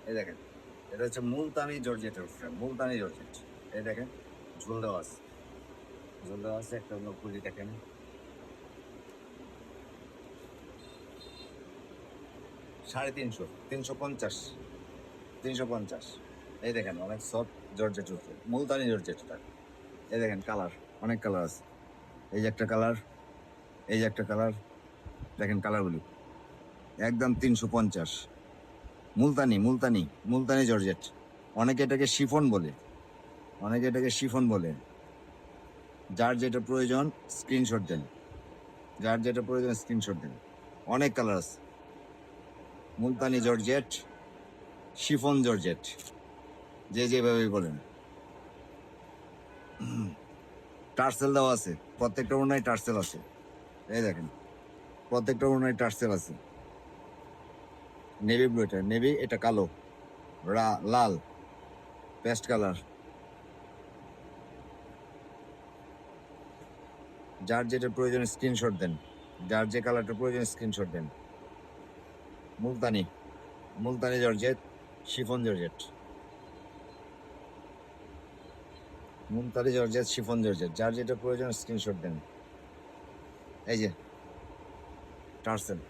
এই দেখেন, এটা হচ্ছে মুলতানি জর্জেটের ফ্রেম, মুলতানি জর্জেট। এই দেখেন, ঝুল দেওয়া আছে, ঝুল দেওয়া আছে, একটা লোক পুঁজি দেখেন। 350, 350, 350। এই দেখেন, অনেক সফট জর্জেট উঠছে, মুলতানি জর্জেট। এই দেখেন কালার, অনেক কালার আছে। এই যে একটা কালার, এই যে একটা কালার, দেখেন কালারগুলি। একদম 350। মুলতানি, মুলতানি, মুলতানি জর্জেট। অনেকে এটাকে শিফন বলে, অনেকে এটাকে শিফন বলে। যার যেটা প্রয়োজন স্ক্রিনশট দেন, যার যেটা প্রয়োজন স্ক্রিনশট দেন। অনেক কালার আছে। মুলতানি জর্জেট, শিফন জর্জেট, যে যেভাবে বলেন। টার্সেল দেওয়া আছে, প্রত্যেকটা ওড়নায় টার্সেল আছে। এই দেখেন, প্রত্যেকটা ওড়নায় টার্সেল আছে। নেভি ব্লু, এটা নেভি, এটা কালো, লাল, পেস্ট কালার। যার যেটা প্রয়োজন স্ক্রিনশট দেন, যার যে কালারটা প্রয়োজন স্ক্রিনশট দেন। Multani, Multani georgette, chiffon georgette, Multani georgette, chiffon georgette, যার যেটা প্রয়োজন স্ক্রিনশট দেন। এই যে টার্সেল।